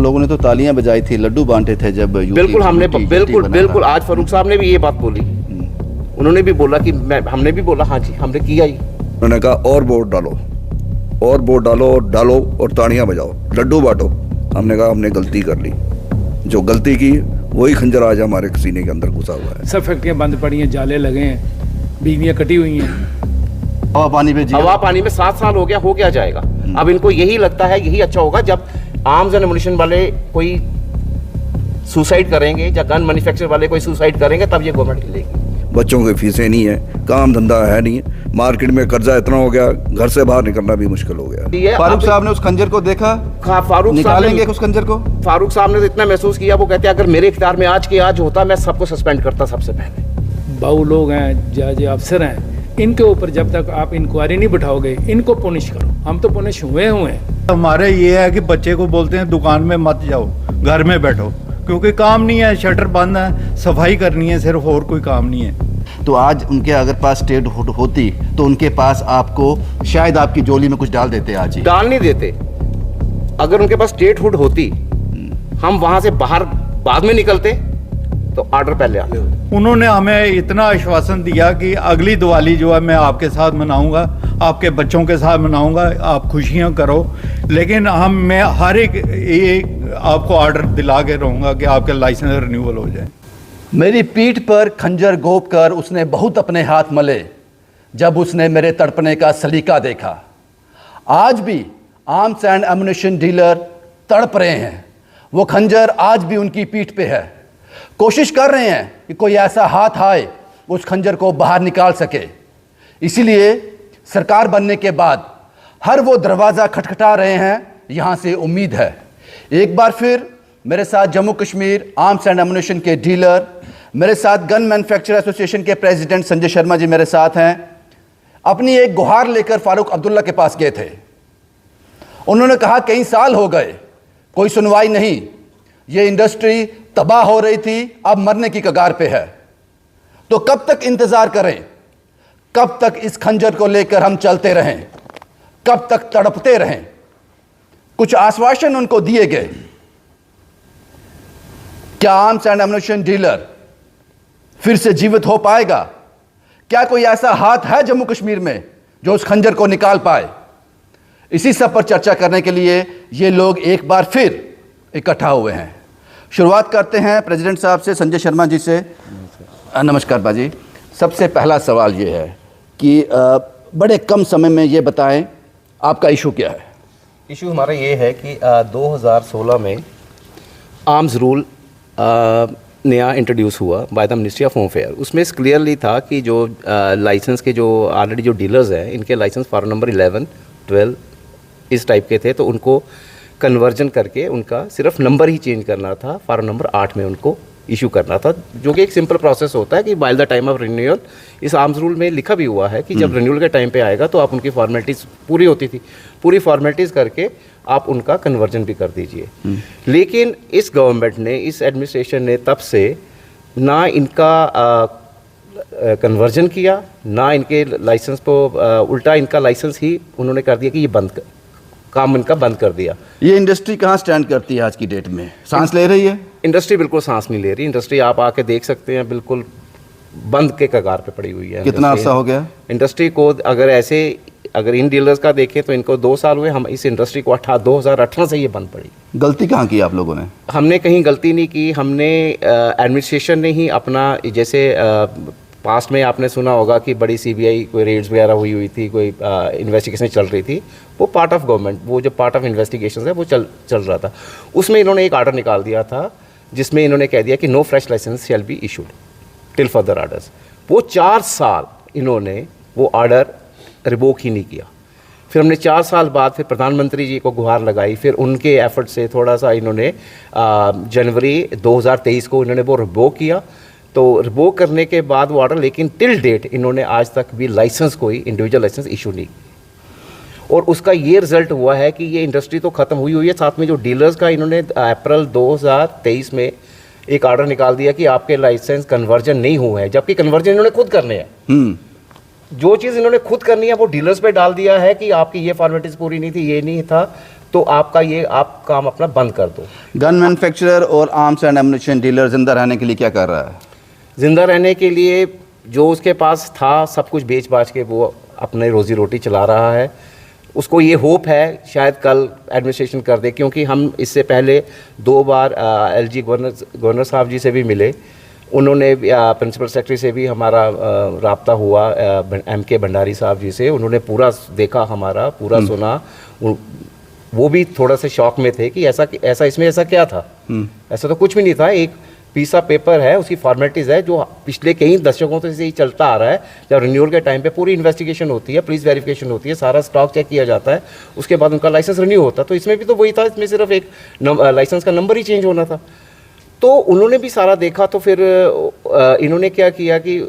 लोगों ने तो तालियां बजाई थी, लड्डू बांटे थे जब बिल्कुल हमने बिल्कुल आज फारूक साहब ने भी ये बात बोली, उन्होंने भी बोला कि हमने भी बोला हाँ जी हमने किया ही। उन्होंने कहा और वोट डालो और वोट डालो और तालियां बजाओ, लड्डू बांटो। हमने कहा हमने गलती कर ली, जो गलती की वही खंजर आज हमारे सीने के अंदर घुसा हुआ है। सब फैक्ट्रियाँ बंद पड़ी हैं, जाले लगे हैं, बिजलियाँ कटी हुई हैं। हवा पानी में 7 साल हो गया, हो क्या जाएगा। अब इनको यही लगता है यही अच्छा होगा जब आर्म्स एंड एमुनिशन वाले कोई सुसाइड करेंगे या गन मैन्युफैक्चर वाले कोई सुसाइड करेंगे तब ये गवर्नमेंट हिलेगी। बच्चों की फीसें नहीं है, काम धंधा है नहीं, मार्केट में कर्जा इतना हो गया, घर से बाहर निकलना भी मुश्किल हो गया। फारूक साहब ने उस खंजर को देखा, फारूक निकालेंगे उस खंजर को। फारूक साहब ने तो इतना महसूस किया, वो कहते हैं अगर मेरे इख्तियार में आज के आज होता मैं सबको सस्पेंड करता सबसे पहले। बाऊ लोग हैं, जज अफसर हैं, इनके ऊपर जब तक आप इंक्वायरी नहीं बिठाओगे इनको पुनिश करो। हम तो पुनिश हुए हैं। हमारे ये है कि बच्चे को बोलते हैं दुकान में मत जाओ, घर में बैठो, क्योंकि काम नहीं है, शटर बंद है, सफाई करनी है सिर्फ, और कोई काम नहीं है। तो आज उनके अगर पास स्टेट हुड होती तो उनके पास आपको शायद आपकी जोली में कुछ डाल देते। आज ही डाल नहीं देते। अगर उनके पास स्टेट हुड होती, हम वहां से बाहर बाद में निकलते तो ऑर्डर पहले आते। उन्होंने हमें इतना आश्वासन दिया कि अगली दिवाली जो है मैं आपके साथ मनाऊंगा, आपके बच्चों के साथ मनाऊंगा, आप खुशियां करो, लेकिन मैं हर एक आपको ऑर्डर दिला के रहूंगा कि आपके लाइसेंस रिन्यूअल हो जाए। मेरी पीठ पर खंजर घोंप कर उसने बहुत अपने हाथ मले जब उसने मेरे तड़पने का सलीका देखा। आज भी आर्म्स एंड एमुनिशन डीलर तड़प रहे हैं, वो खंजर आज भी उनकी पीठ पे है। कोशिश कर रहे हैं कि कोई ऐसा हाथ आए उस खंजर को बाहर निकाल सके। इसीलिए सरकार बनने के बाद हर वो दरवाज़ा खटखटा रहे हैं, यहाँ से उम्मीद है। एक बार फिर मेरे साथ Jammu Kashmir arms and ammunition के डीलर, मेरे साथ गन मैन्युफैक्चरर एसोसिएशन के प्रेसिडेंट संजय शर्मा जी मेरे साथ हैं। अपनी एक गुहार लेकर फारूक अब्दुल्ला के पास गए थे। उन्होंने कहा कई साल हो गए, कोई सुनवाई नहीं, ये इंडस्ट्री तबाह हो रही थी, अब मरने की कगार पे है। तो कब तक इंतजार करें, कब तक इस खंजर को लेकर हम चलते रहें, कब तक तड़पते रहें। कुछ आश्वासन उनको दिए गए। क्या आर्म्स एंड एमुनिशन डीलर फिर से जीवित हो पाएगा? क्या कोई ऐसा हाथ है जम्मू कश्मीर में जो उस खंजर को निकाल पाए? इसी सब पर चर्चा करने के लिए ये लोग एक बार फिर इकट्ठा हुए हैं। शुरुआत करते हैं प्रेसिडेंट साहब से, संजय शर्मा जी से। नमस्कार बाजी। सबसे पहला सवाल ये है कि बड़े कम समय में ये बताएं आपका इशू क्या है? इशू हमारा ये है कि 2016 में आर्म्स रूल नया इंट्रोड्यूस हुआ by the ministry of home affair. उसमें क्लियरली था कि जो लाइसेंस के जो ऑलरेडी जो डीलर्स हैं इनके लाइसेंस फॉर नंबर 11, 12 इस टाइप के थे, तो उनको कन्वर्जन करके उनका सिर्फ नंबर ही चेंज करना था, फॉर नंबर 8 में उनको इशू करना था, जो कि एक सिंपल प्रोसेस होता है कि by the time of renewal. इस आर्म्स रूल में लिखा भी हुआ है कि जब रिन्यूअल के टाइम पे आएगा तो आप उनकी फॉर्मेलिटीज़ पूरी होती थी, पूरी फॉर्मेलिटीज़ करके आप उनका कन्वर्जन भी कर दीजिए। लेकिन इस गवर्नमेंट ने, इस एडमिनिस्ट्रेशन ने तब से ना इनका कन्वर्जन किया, ना इनके लाइसेंस को उल्टा इनका लाइसेंस ही उन्होंने कर दिया कि ये काम इनका बंद कर दिया। ये इंडस्ट्री कहाँ स्टैंड करती है आज की डेट में? सांस ले रही है इंडस्ट्री? बिल्कुल सांस नहीं ले रही इंडस्ट्री। आप आके देख सकते हैं, बिल्कुल बंद के कगार पे पड़ी हुई है। कितना अर्सा हो गया इंडस्ट्री को? अगर इन डीलर्स का देखें तो इनको 2 साल हुए। हम इस इंडस्ट्री को 2018 से ये बंद पड़ी। गलती कहाँ की आप लोगों ने? हमने कहीं गलती नहीं की। हमने एडमिनिस्ट्रेशन ने ही अपना, जैसे पास्ट में आपने सुना होगा कि बड़ी सीबीआई कोई रेड्स वगैरह हुई थी, कोई इन्वेस्टिगेशन चल रही थी, वो पार्ट ऑफ गवर्नमेंट, वो जो पार्ट ऑफ इन्वेस्टिगेशन है वो चल रहा था। उसमें इन्होंने एक ऑर्डर निकाल दिया था जिसमें इन्होंने कह दिया कि no fresh licence shall be issued till further orders. वो 4 साल इन्होंने वो ऑर्डर रिवोक ही नहीं किया। फिर हमने 4 साल बाद फिर प्रधानमंत्री जी को गुहार लगाई, फिर उनके एफर्ट से थोड़ा सा इन्होंने जनवरी 2023 को इन्होंने वो रिवोक किया। तो रिवोक करने के बाद वो ऑर्डर, लेकिन टिल डेट इन्होंने आज तक भी लाइसेंस, कोई इंडिविजुअल लाइसेंस इशू नहीं। और उसका ये रिजल्ट हुआ है कि ये इंडस्ट्री तो ख़त्म हुई है, साथ में जो डीलर्स का इन्होंने अप्रैल 2023 में एक ऑर्डर निकाल दिया कि आपके लाइसेंस कन्वर्जन नहीं हुए हैं, जबकि कन्वर्जन इन्होंने खुद करने हैं। जो चीज़ इन्होंने खुद करनी है वो डीलर्स पे डाल दिया है कि आपकी ये फॉर्मेलिटीज़ पूरी नहीं थी, ये नहीं था। तो आपका ये आप काम अपना बंद कर दो। गन मैन्युफैक्चरर और आर्म्स एंड एमुनिशन डीलर जिंदा रहने के लिए क्या कर रहा है? ज़िंदा रहने के लिए जो उसके पास था सब कुछ बेच बाच के वो अपने रोज़ी रोटी चला रहा है। उसको ये होप है शायद कल एडमिनिस्ट्रेशन कर दे, क्योंकि हम इससे पहले 2 बार एलजी गवर्नर साहब जी से भी मिले, उन्होंने प्रिंसिपल सेक्रेटरी से भी हमारा राब्ता हुआ, एम के भंडारी साहब जी से, उन्होंने पूरा देखा, हमारा पूरा सुना। वो भी थोड़ा सा शॉक में थे कि ऐसा इसमें ऐसा क्या था। ऐसा तो कुछ भी नहीं था, एक पीस ऑफ पेपर है, उसकी फॉर्मेलिटीज़ है जो पिछले कई दशकों से ही चलता आ रहा है। जब रिन्यूअल के टाइम पे पूरी इन्वेस्टिगेशन होती है, पुलिस वेरिफिकेशन होती है, सारा स्टॉक चेक किया जाता है, उसके बाद उनका लाइसेंस रिन्यू होता है। तो इसमें भी तो वही था, इसमें सिर्फ एक लाइसेंस का नंबर ही चेंज होना था। तो उन्होंने भी सारा देखा, तो फिर इन्होंने क्या किया कि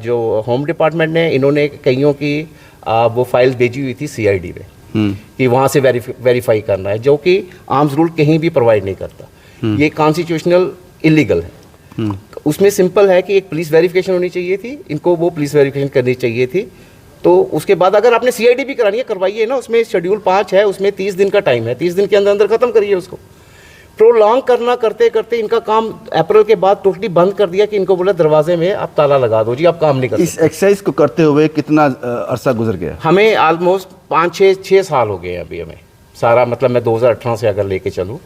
जो होम डिपार्टमेंट ने इन्होंने कईयों की वो फाइल भेजी हुई थी CID में कि वहाँ से वेरीफाई करना है, जो कि आर्म्स रूल कहीं भी प्रोवाइड नहीं करता। ये कॉन्स्टिट्यूशनल इलीगल है। उसमें सिंपल है कि एक पुलिस वेरिफिकेशन होनी चाहिए थी, इनको वो पुलिस वेरिफिकेशन करनी चाहिए थी। तो उसके बाद अगर आपने CID भी करानी है, करवाइए ना, उसमें शेड्यूल 5 है, उसमें 30 दिन का टाइम है, 30 दिन के अंदर अंदर खत्म करिए उसको। प्रोलॉन्ग करना करते करते इनका काम अप्रैल के बाद टोटली बंद कर दिया कि इनको बोला दरवाजे में आप ताला लगा दो जी, आप काम नहीं कर इस एक्सरसाइज को करते हुए कितना अरसा गुजर गया? हमें ऑलमोस्ट 5-6 साल हो गए अभी हमें सारा, मतलब मैं 2018 से अगर लेके चलूँ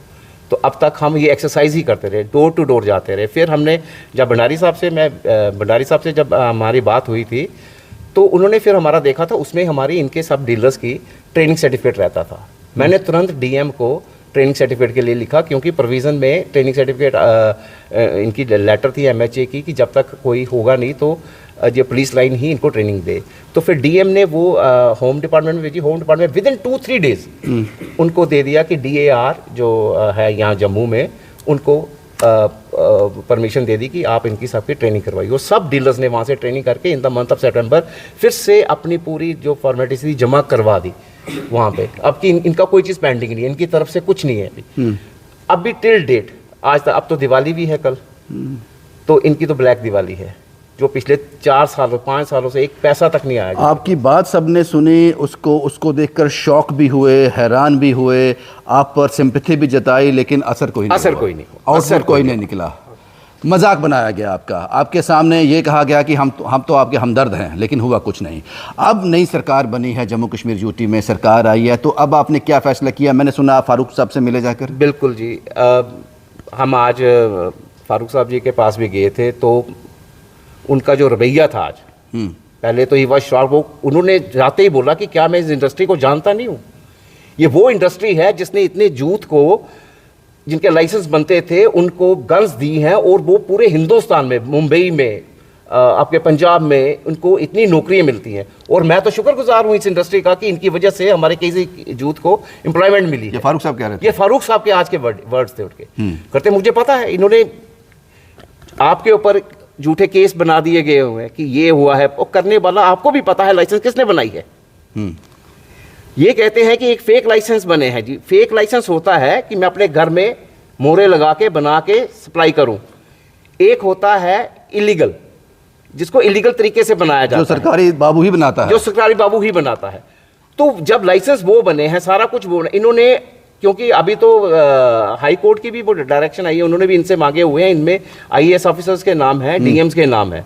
तो अब तक हम ये एक्सरसाइज ही करते रहे, डोर टू डोर जाते रहे। फिर हमने जब भंडारी साहब से जब हमारी बात हुई थी तो उन्होंने फिर हमारा देखा था, उसमें हमारी इनके सब डीलर्स की ट्रेनिंग सर्टिफिकेट रहता था। मैंने तुरंत DM को ट्रेनिंग सर्टिफिकेट के लिए लिखा, क्योंकि प्रोविज़न में ट्रेनिंग सर्टिफिकेट इनकी लेटर थी MHA की कि जब तक कोई होगा नहीं तो जो पुलिस लाइन ही इनको ट्रेनिंग दे। तो फिर DM ने वो होम डिपार्टमेंट में भेजी, home department with in 2-3 days उनको दे दिया कि DAR जो है यहाँ जम्मू में, उनको परमिशन दे दी कि आप इनकी सबकी ट्रेनिंग करवाइए। वो सब डीलर्स ने वहाँ से ट्रेनिंग करके इन द मंथ ऑफ सितंबर फिर से अपनी पूरी जो फॉर्मेलिटी थी जमा करवा दी वहाँ पे। अब कि इनका कोई चीज़ पेंडिंग नहीं है, इनकी तरफ से कुछ नहीं है अभी। अब भी टिल डेट आज तक, अब तो दिवाली भी है कल, तो इनकी तो ब्लैक दिवाली है, जो पिछले 5 सालों से एक पैसा तक नहीं आया। आपकी बात सबने सुनी, उसको देखकर शॉक भी हुए, हैरान भी हुए, आप पर सिंपैथी भी जताई, लेकिन असर कोई नहीं आउटपुट कोई नहीं निकला। मजाक बनाया गया आपका, आपके सामने ये कहा गया कि हम तो आपके हमदर्द हैं, लेकिन हुआ कुछ नहीं। अब नई सरकार बनी है, जम्मू कश्मीर यूटी में सरकार आई है, तो अब आपने क्या फैसला किया? मैंने सुना फारूक साहब से मिले जाकर। बिल्कुल जी, हम आज फारूक साहब जी के पास भी गए थे, तो उनका जो रवैया था आज, पहले तो ये वह शॉक, वो उन्होंने जाते ही बोला कि क्या मैं इस इंडस्ट्री को जानता नहीं हूँ? ये वो इंडस्ट्री है जिसने इतने यूथ को, जिनके लाइसेंस बनते थे, उनको गन्स दी हैं, और वो पूरे हिंदुस्तान में, मुंबई में, आपके पंजाब में उनको इतनी नौकरियां मिलती हैं। और मैं तो शुक्रगुजार हूँ इस इंडस्ट्री का कि इनकी वजह से हमारे कई यूथ को एम्प्लॉयमेंट मिली है। ये फारूक साहब कह रहे थे, ये फारूक साहब के आज के वर्ड्स थे उनके। करते मुझे पता है, इन्होंने आपके ऊपर झूठे केस बना दिए गए हुए हैं कि ये हुआ है, और करने वाला आपको भी पता है लाइसेंस किसने बनाई है। ये कहते हैं कि एक फेक लाइसेंस बने हैं जी। फेक लाइसेंस होता है कि मैं अपने घर में मोहरे लगा के बना के सप्लाई करूं। एक होता है इलीगल, जिसको इलीगल तरीके से बनाया जाता है, जो सरकारी बाबू ही बनाता है, जो सरकारी बाबू ही बनाता है। तो जब लाइसेंस वो बने हैं, सारा कुछ वो इन्होंने, क्योंकि अभी तो हाई कोर्ट की भी वो डायरेक्शन आई है, उन्होंने भी इनसे मांगे हुए हैं, इनमें IAS ऑफिसर्स के नाम है, DMs के नाम है,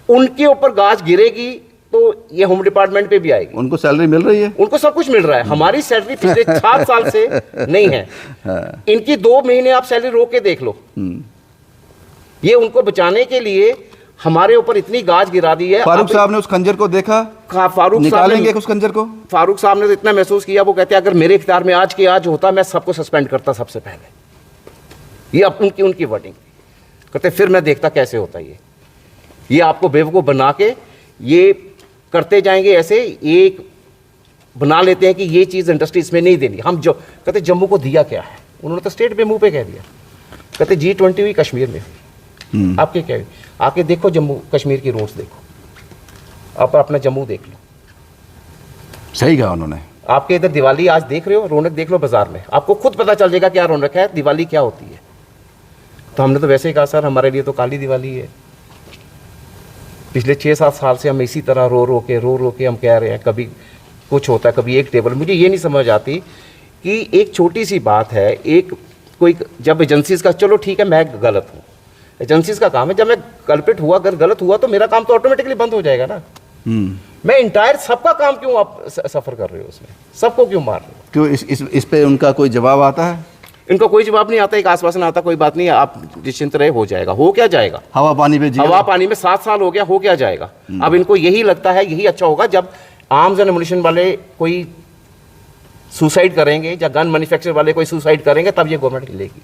उनके ऊपर गाज गिरेगी तो ये होम डिपार्टमेंट पे भी आएगी। उनको सैलरी मिल रही है, उनको सब कुछ मिल रहा है। हमारी सैलरी पिछले 7 साल से नहीं है, इनकी 2 महीने आप सैलरी रोक के देख लो। ये उनको बचाने के लिए हमारे ऊपर इतनी गाज गिरा दी है। फारूक साहब ने उस खंजर को देखा, फारूक निकालेंगे उस खंजर को। फारूक साहब ने तो इतना महसूस किया, वो कहते हैं अगर मेरे इख्तियार में आज के आज होता, मैं सबको सस्पेंड करता सबसे पहले। ये उनकी वर्डिंग कहते, फिर मैं देखता कैसे होता। ये आपको बेवकूफ़ बना के ये करते जाएंगे, ऐसे एक बना लेते हैं कि ये चीज़ इंडस्ट्री इसमें नहीं देनी। हम जो कहते जम्मू को दिया क्या है, उन्होंने तो स्टेट पे मुंह पे कह दिया। कहते G20 हुई कश्मीर में, आपके क्या हुई? आके देखो जम्मू कश्मीर की रोड्स देखो, आप अपना जम्मू देख लो। सही कहा उन्होंने। आपके इधर दिवाली आज देख रहे हो, रौनक देख लो बाजार में, आपको खुद पता चल जाएगा क्या रौनक है, दिवाली क्या होती है। तो हमने तो वैसे ही कहा सर हमारे लिए तो काली दिवाली है। पिछले 6-7 साल से हम इसी तरह रो रो के हम कह रहे हैं, कभी कुछ होता है, कभी एक टेबल। मुझे ये नहीं समझ आती, कि एक छोटी सी बात है, एक कोई जब एजेंसीज का, चलो ठीक है मैं गलत हूँ, एजेंसीज का काम है, जब मैं कल्प्रिट हुआ, अगर गलत हुआ तो मेरा काम तो ऑटोमेटिकली बंद हो जाएगा ना। मैं इंटायर सबका काम क्यों आप सफर कर रहे हो, उसमें सबको क्यों मार रहे हो? क्यों इस पे उनका कोई जवाब आता है? इनका कोई जवाब नहीं आता, एक आश्वासन आता, कोई बात नहीं आप निश्चिंत रहे, हो जाएगा। हो क्या जाएगा? हवा पानी पे हवा पानी में 7 साल हो गया, हो क्या जाएगा? अब इनको यही लगता है यही अच्छा होगा, जब आर्म्स एंड एमुनिशन वाले कोई सुसाइड करेंगे या गन मैन्युफैक्चर वाले कोई सुसाइड करेंगे, तब ये गवर्नमेंट हिलेगी,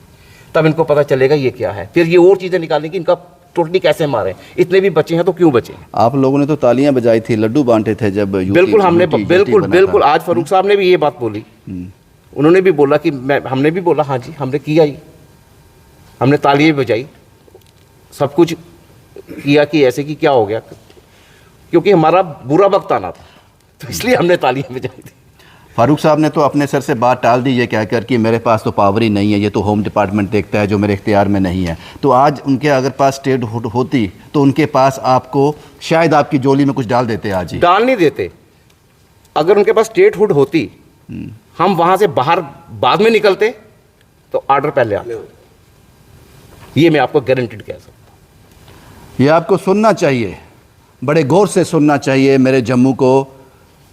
तब इनको पता चलेगा ये क्या है, फिर ये और चीज़ें निकालेंगे कि इनका टोटली कैसे मारे। इतने भी बच्चे हैं तो क्यों बचे? आप लोगों ने तो तालियां बजाई थी, लड्डू बांटे थे जब बिल्कुल, हमने बिल्कुल आज फारूक साहब ने भी ये बात बोली, उन्होंने भी बोला कि हमने भी बोला हाँ जी हमने किया ही, हमने तालियां बजाई, सब कुछ किया कि ऐसे कि क्या हो गया, क्योंकि हमारा बुरा वक्त आना था, तो इसलिए हमने तालियां बजाई थी। फारूक साहब ने तो अपने सर से बात टाल दी ये कहकर कि मेरे पास तो पावर ही नहीं है, ये तो होम डिपार्टमेंट देखता है, जो मेरे इख्तियार में नहीं है। तो आज उनके अगर पास स्टेट होती तो उनके पास आपको शायद आपकी जोली में कुछ डाल देते। आज ही डाल नहीं देते। अगर उनके पास स्टेट हुड होती, हम वहां से बाहर बाद में निकलते तो ऑर्डर पहले आते, ये मैं आपको गारंटीड कह सकता हूं। ये आपको सुनना चाहिए, बड़े गौर से सुनना चाहिए मेरे जम्मू को।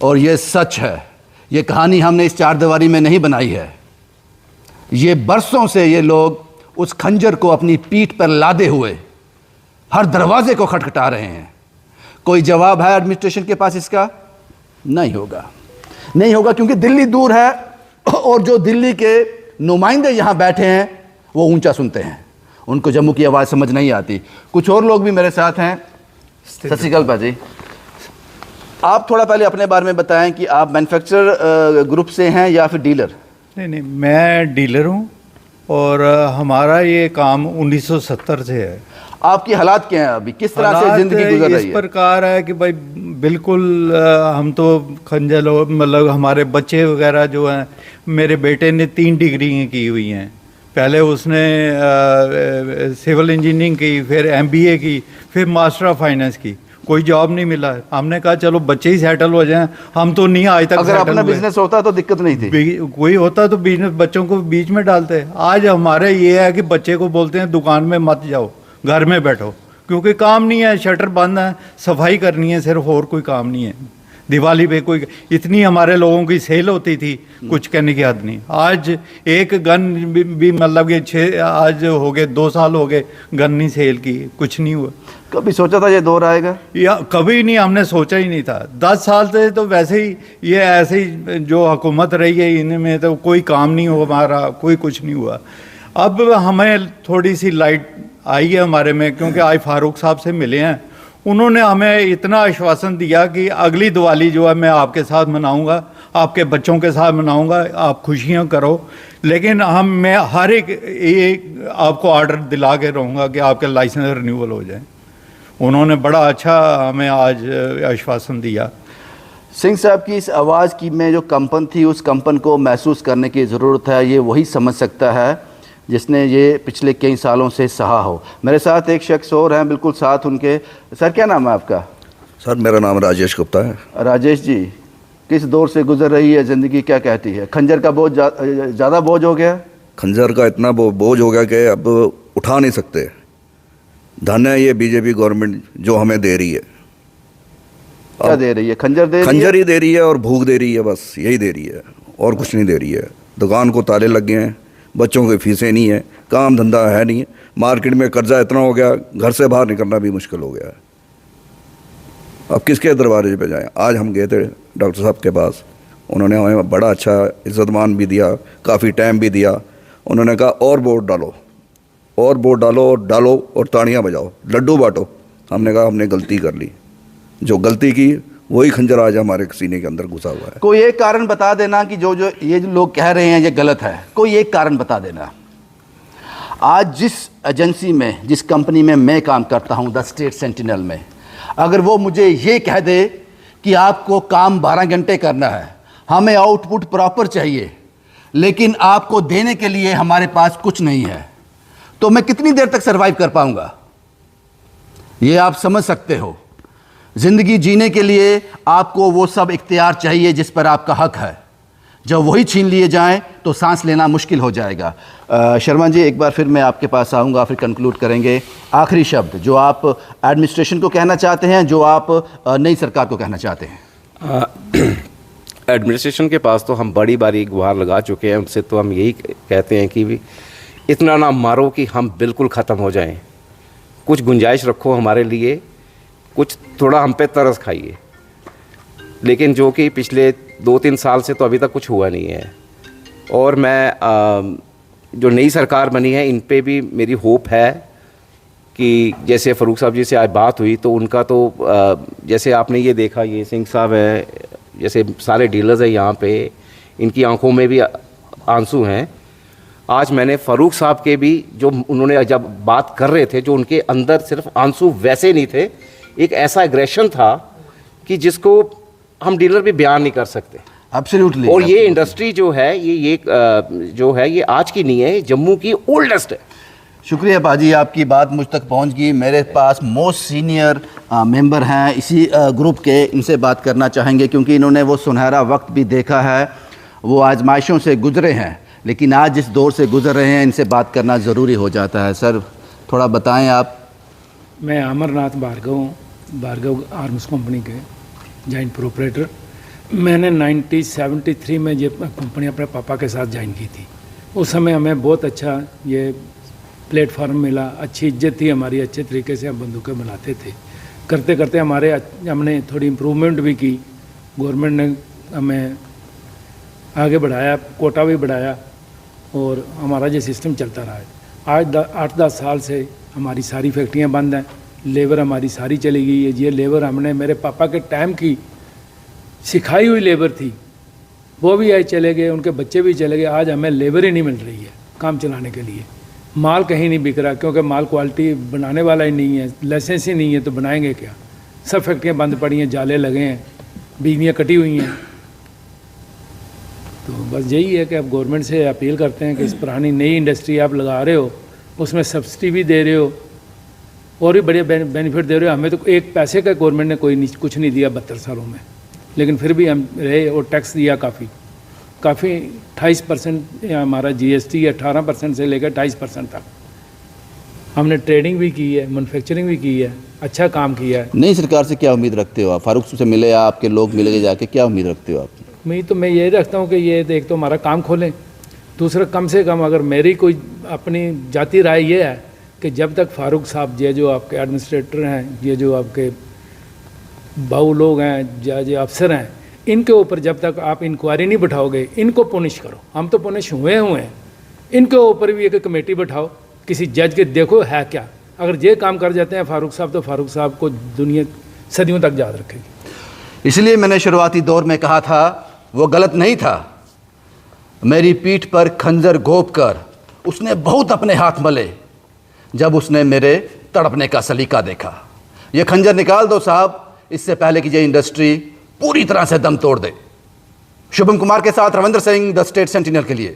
और ये सच है, ये कहानी हमने इस चारदीवारी में नहीं बनाई है, ये बरसों से ये लोग उस खंजर को अपनी पीठ पर लादे हुए हर दरवाजे को खटखटा रहे हैं। कोई जवाब है एडमिनिस्ट्रेशन के पास इसका? नहीं होगा, नहीं होगा, क्योंकि दिल्ली दूर है और जो दिल्ली के नुमाइंदे यहाँ बैठे हैं वो ऊंचा सुनते हैं, उनको जम्मू की आवाज़ समझ नहीं आती। कुछ और लोग भी मेरे साथ हैं। सत श्री अकाल भाजी, आप थोड़ा पहले अपने बारे में बताएं कि आप मैन्युफैक्चरर ग्रुप से हैं या फिर डीलर? नहीं, मैं डीलर हूँ और हमारा ये काम 1970 से है। आपकी हालात क्या है अभी, किस तरह से जिंदगी गुजर रही है? इस प्रकार है कि भाई बिल्कुल हम तो खंजल हो, मतलब हमारे बच्चे वगैरह जो हैं, मेरे बेटे ने 3 डिग्री की हुई हैं, पहले उसने सिविल इंजीनियरिंग की, फिर MBA की, फिर मास्टर ऑफ फाइनेंस की, कोई जॉब नहीं मिला। हमने कहा चलो बच्चे ही सेटल हो जाएं, हम तो नहीं आज तक। अगर अपना बिजनेस होता तो दिक्कत नहीं थी, कोई होता तो बिजनेस बच्चों को बीच में डालते। आज हमारे ये है कि बच्चे को बोलते हैं दुकान में मत जाओ, घर में बैठो, क्योंकि काम नहीं है, शटर बंद है, सफाई करनी है सिर्फ, और कोई काम नहीं है। दिवाली पे कोई इतनी हमारे लोगों की सेल होती थी, कुछ कहने की हद नहीं। आज एक गन भी मतलब कि आज हो गए 2 साल हो गए गन नहीं सेल की, कुछ नहीं हुआ। कभी सोचा था ये दौर आएगा? या कभी नहीं, हमने सोचा ही नहीं था। 10 साल से तो वैसे ही ये ऐसे ही जो हुकूमत रही है इनमें तो कोई काम नहीं हुआ हमारा, कोई कुछ नहीं हुआ। अब हमें थोड़ी सी लाइट आई है हमारे में, क्योंकि आज फारूक साहब से मिले हैं, उन्होंने हमें इतना आश्वासन दिया कि अगली दिवाली जो है मैं आपके साथ मनाऊंगा, आपके बच्चों के साथ मनाऊंगा, आप खुशियां करो, लेकिन मैं हर एक आपको ऑर्डर दिला के रहूँगा कि आपके लाइसेंस रिन्यूअल हो जाए। उन्होंने बड़ा अच्छा हमें आज आश्वासन दिया। सिंह साहब की इस आवाज़ की में जो कंपन थी, उस कंपन को महसूस करने की ज़रूरत है। ये वही समझ सकता है जिसने ये पिछले कई सालों से सहा हो। मेरे साथ एक शख्स और हैं, बिल्कुल साथ उनके। सर क्या नाम है आपका? सर मेरा नाम राजेश गुप्ता है। राजेश जी, किस दौर से गुजर रही है ज़िंदगी, क्या कहती है? खंजर का बोझ ज़्यादा बोझ हो गया? खंजर का इतना बोझ हो गया कि अब उठा नहीं सकते। धन्य है ये बीजेपी गवर्नमेंट जो हमें दे रही है। क्या दे रही है? खंजर दे रही है? खंजर ही दे रही है और भूख दे रही है, बस यही दे रही है और कुछ नहीं दे रही है। दुकान को ताले लग गए हैं, बच्चों की फीसें नहीं है, काम धंधा है नहीं, मार्केट में कर्जा इतना हो गया, घर से बाहर निकलना भी मुश्किल हो गया है। अब किसके दरबारे पे जाएं? आज हम गए थे डॉक्टर साहब के पास, उन्होंने हमें बड़ा अच्छा इज्जतमान भी दिया, काफ़ी टाइम भी दिया। उन्होंने कहा और वोट डालो, और वोट डालो और ताड़ियाँ बजाओ, लड्डू बांटो। हमने कहा हमने गलती कर ली, जो गलती की वही खंजर आज हमारे सीने के अंदर घुसा हुआ है। कोई एक कारण बता देना कि जो ये जो लोग कह रहे हैं ये गलत है, कोई एक कारण बता देना। आज जिस एजेंसी में, जिस कंपनी में मैं काम करता हूं, द स्टेट सेंटिनल में, अगर वो मुझे ये कह दे कि आपको काम 12 घंटे करना है, हमें आउटपुट प्रॉपर चाहिए, लेकिन आपको देने के लिए हमारे पास कुछ नहीं है, तो मैं कितनी देर तक सर्वाइव कर पाऊंगा? ये आप समझ सकते हो। ज़िंदगी जीने के लिए आपको वो सब इख्तियार चाहिए जिस पर आपका हक है। जब वही छीन लिए जाएं तो सांस लेना मुश्किल हो जाएगा। शर्मा जी, एक बार फिर मैं आपके पास आऊँगा, फिर कंक्लूड करेंगे। आखिरी शब्द जो आप एडमिनिस्ट्रेशन को कहना चाहते हैं, जो आप नई सरकार को कहना चाहते हैं। एडमिनिस्ट्रेशन के पास तो हम बड़ी बारी गुहार लगा चुके हैं, उनसे तो हम यही कहते हैं कि भी इतना ना मारो कि हम बिल्कुल ख़त्म हो जाएं, कुछ गुंजाइश रखो हमारे लिए, कुछ थोड़ा हम पे तरस खाइए। लेकिन जो कि पिछले 2-3 साल से तो अभी तक कुछ हुआ नहीं है। और मैं जो नई सरकार बनी है इन पे भी मेरी होप है कि जैसे फ़ारूक साहब जी से आज बात हुई तो उनका तो जैसे आपने ये देखा, ये सिंह साहब है, जैसे सारे डीलर्स हैं यहाँ पे, इनकी आंखों में भी आंसू हैं। आज मैंने फ़ारूक साहब के भी जो उन्होंने जब बात कर रहे थे, जो उनके अंदर सिर्फ आंसू वैसे नहीं थे, एक ऐसा एग्रेशन था कि जिसको हम डीलर भी बयान नहीं कर सकते। एब्सोल्युटली। और ये इंडस्ट्री जो है ये जो है ये आज की नहीं है, जम्मू की ओल्डेस्ट है। शुक्रिया बाजी, आपकी बात मुझ तक पहुंच गई। मेरे पास मोस्ट सीनियर मेंबर हैं इसी ग्रुप के, इनसे बात करना चाहेंगे क्योंकि इन्होंने वो सुनहरा वक्त भी देखा है, वो आजमाइशों से गुजरे हैं, लेकिन आज जिस दौर से गुजर रहे हैं इनसे बात करना ज़रूरी हो जाता है। सर थोड़ा बताएं आप। मैं अमरनाथ भार्गव आर्म्स कंपनी के जॉइंट प्रोपरेटर। मैंने 1973 में ये कंपनी अपने पापा के साथ ज्वाइन की थी। उस समय हमें बहुत अच्छा ये प्लेटफार्म मिला, अच्छी इज्जत थी हमारी, अच्छे तरीके से हम बंदूकें बनाते थे। करते करते हमने थोड़ी इम्प्रूवमेंट भी की, गवर्नमेंट ने हमें आगे बढ़ाया, कोटा भी बढ़ाया और हमारा ये सिस्टम चलता रहा है। आज 8-10 साल से हमारी सारी फैक्ट्रियाँ बंद हैं, लेबर हमारी सारी चली गई है। ये लेबर हमने मेरे पापा के टाइम की सिखाई हुई लेबर थी, वो भी आज चले गए, उनके बच्चे भी चले गए। आज हमें लेबर ही नहीं मिल रही है काम चलाने के लिए। माल कहीं नहीं बिक रहा क्योंकि माल क्वालिटी बनाने वाला ही नहीं है, लाइसेंस ही नहीं है, तो बनाएंगे क्या। सब फैक्ट्रियाँ बंद पड़ी हैं, जाले लगे हैं, बिजलियाँ कटी हुई हैं। तो बस यही है कि अब गवर्नमेंट से अपील करते हैं कि इस पुरानी नई इंडस्ट्री आप लगा रहे हो, उसमें सब्सिडी भी दे रहे हो और भी बड़े बेनिफिट दे रहे हो। हमें तो एक पैसे का गवर्नमेंट ने कुछ नहीं दिया 72 सालों में, लेकिन फिर भी हम रहे और टैक्स दिया काफ़ी 28% हमारा GST 18% से लेकर 28% तक। हमने ट्रेडिंग भी की है, मैन्युफैक्चरिंग भी की है, अच्छा काम किया है। नई सरकार से क्या उम्मीद रखते हो आप? फारूक से मिले या आपके लोग मिले जाके, क्या उम्मीद रखते हो आप? मैं यही रखता हूँ कि ये एक तो हमारा काम खोलें, दूसरा कम से कम अगर मेरी कोई अपनी जाती राय ये है कि जब तक फारूक साहब ये जो आपके एडमिनिस्ट्रेटर हैं, ये जो आपके बाऊ लोग हैं, जो अफसर हैं, इनके ऊपर जब तक आप इंक्वायरी नहीं बिठाओगे, इनको पुनिश करो। हम तो पुनिश हुए हैं, इनके ऊपर भी एक कमेटी बिठाओ, किसी जज के देखो है क्या। अगर ये काम कर जाते हैं फारूक साहब, तो फारूक साहब को दुनिया सदियों तक याद रखेगी। इसलिए मैंने शुरुआती दौर में कहा था वो गलत नहीं था। मेरी पीठ पर खंजर घोंप कर उसने बहुत अपने हाथ मले जब उसने मेरे तड़पने का सलीका देखा। ये खंजर निकाल दो साहब, इससे पहले कि ये इंडस्ट्री पूरी तरह से दम तोड़ दे। शुभम कुमार के साथ Ravindra Singh, the state sentinel के लिए।